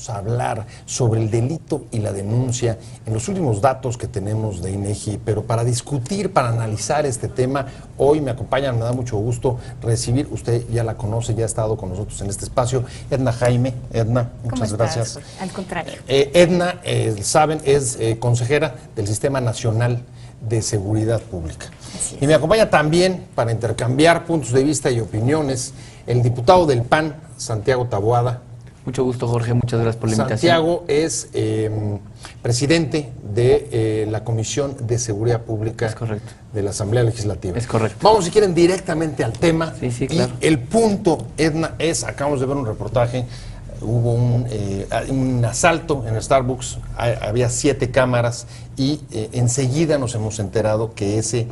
vamos a hablar sobre el delito y la denuncia en los últimos datos que tenemos de INEGI, pero para discutir, para analizar este tema, hoy me acompañan, me da mucho gusto recibir, usted ya la conoce, ya ha estado con nosotros en este espacio, Edna Jaime. Edna, muchas gracias. Al contrario. Edna, saben, es consejera del Sistema Nacional de Seguridad Pública. Y me acompaña también para intercambiar puntos de vista y opiniones el diputado del PAN, Santiago Taboada. Mucho gusto, Jorge, muchas gracias por la invitación. Santiago es presidente de la Comisión de Seguridad Pública de la Asamblea Legislativa. Es correcto. Vamos, si quieren, directamente al tema. Sí, claro. Y el punto, Edna, es, acabamos de ver un reportaje, hubo un asalto en Starbucks, había 7 cámaras y enseguida nos hemos enterado que ese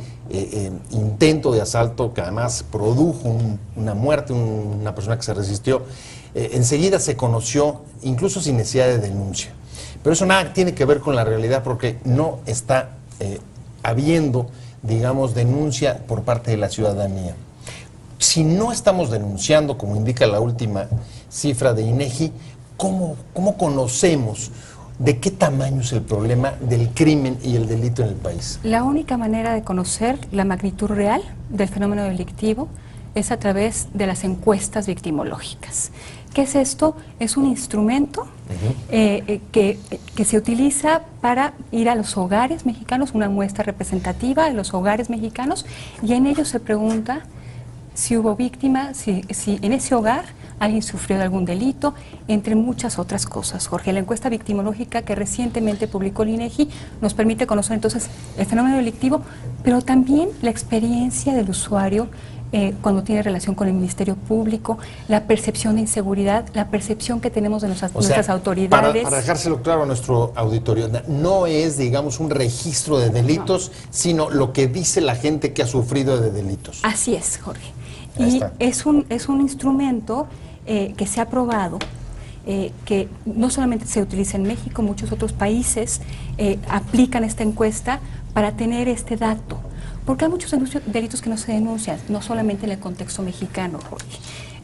intento de asalto, que además produjo una muerte, una persona que se resistió, enseguida se conoció, incluso sin necesidad de denuncia. Pero eso nada tiene que ver con la realidad, porque no está habiendo, digamos, denuncia por parte de la ciudadanía. Si no estamos denunciando, como indica la última cifra de INEGI, ¿cómo conocemos de qué tamaño es el problema del crimen y el delito en el país? La única manera de conocer la magnitud real del fenómeno delictivo es a través de las encuestas victimológicas. ¿Qué es esto? Es un instrumento que se utiliza para ir a los hogares mexicanos, una muestra representativa de los hogares mexicanos, y en ello se pregunta si hubo víctima, si en ese hogar alguien sufrió de algún delito, entre muchas otras cosas. Jorge, la encuesta victimológica que recientemente publicó el INEGI nos permite conocer entonces el fenómeno delictivo, pero también la experiencia del usuario cuando tiene relación con el Ministerio Público, la percepción de inseguridad, la percepción que tenemos de nuestras autoridades. Para dejárselo claro a nuestro auditorio, no es, digamos, un registro de delitos, sino lo que dice la gente que ha sufrido de delitos. Así es, Jorge. Y es un instrumento que se ha probado, que no solamente se utiliza en México, muchos otros países aplican esta encuesta para tener este dato. Porque hay muchos delitos que no se denuncian, no solamente en el contexto mexicano, Jorge.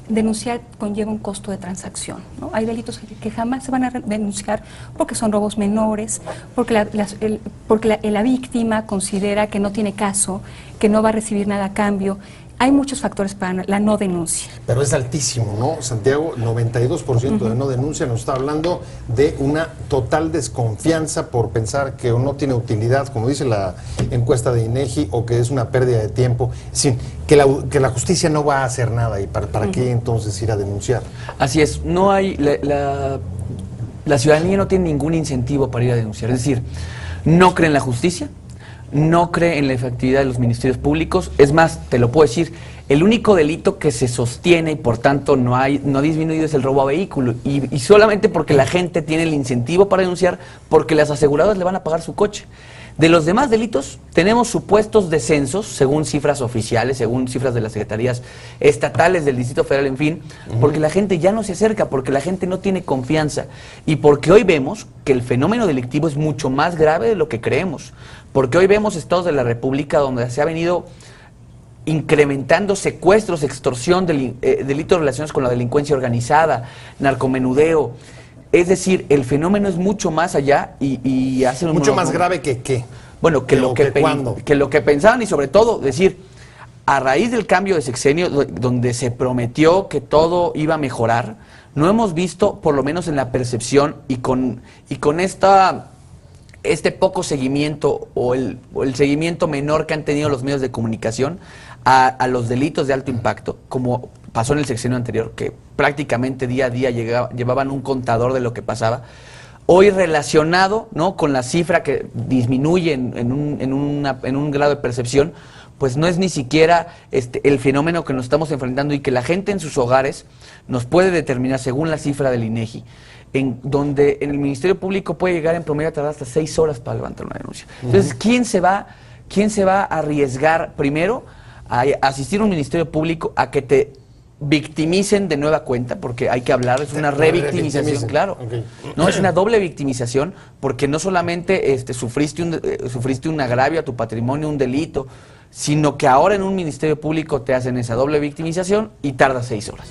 Denunciar conlleva un costo de transacción, ¿no? Hay delitos que jamás se van a denunciar porque son robos menores, porque la víctima considera que no tiene caso, que no va a recibir nada a cambio. Hay muchos factores para la no denuncia. Pero es altísimo, ¿no, Santiago? 92% de no denuncia, nos está hablando de una total desconfianza por pensar que no tiene utilidad, como dice la encuesta de INEGI, o que es una pérdida de tiempo. Es decir, que la justicia no va a hacer nada. ¿Y para qué entonces ir a denunciar? Así es, no hay... La ciudadanía no tiene ningún incentivo para ir a denunciar. Es decir, no cree en la justicia, no cree en la efectividad de los ministerios públicos. Es más, te lo puedo decir, el único delito que se sostiene y por tanto no ha disminuido es el robo a vehículo, y solamente porque la gente tiene el incentivo para denunciar, porque las aseguradoras le van a pagar su coche. De los demás delitos tenemos supuestos descensos, según cifras oficiales, según cifras de las secretarías estatales del Distrito Federal, en fin, porque la gente ya no se acerca, porque la gente no tiene confianza, y porque hoy vemos que el fenómeno delictivo es mucho más grave de lo que creemos, porque hoy vemos estados de la República donde se ha venido incrementando secuestros, extorsión, delitos relacionados con la delincuencia organizada, narcomenudeo. Es decir, el fenómeno es mucho más allá y hace mucho más grave que qué. Bueno, que lo que pensaban, y sobre todo decir, a raíz del cambio de sexenio donde se prometió que todo iba a mejorar, no hemos visto, por lo menos en la percepción y con este poco seguimiento o el seguimiento menor que han tenido los medios de comunicación a los delitos de alto impacto, como pasó en el sexenio anterior, que prácticamente día a día llevaban un contador de lo que pasaba. Hoy relacionado, ¿no?, con la cifra que disminuye en un grado de percepción, pues no es ni siquiera el fenómeno que nos estamos enfrentando, y que la gente en sus hogares nos puede determinar, según la cifra del INEGI, donde en el Ministerio Público puede llegar en promedio a tardar hasta 6 horas para levantar una denuncia. Entonces, ¿quién se va a arriesgar primero a asistir a un Ministerio Público a que te victimicen de nueva cuenta? Porque hay que hablar, es una revictimización, claro. No, es una doble victimización, porque no solamente sufriste un agravio a tu patrimonio, un delito, sino que ahora en un Ministerio Público te hacen esa doble victimización y tarda 6 horas.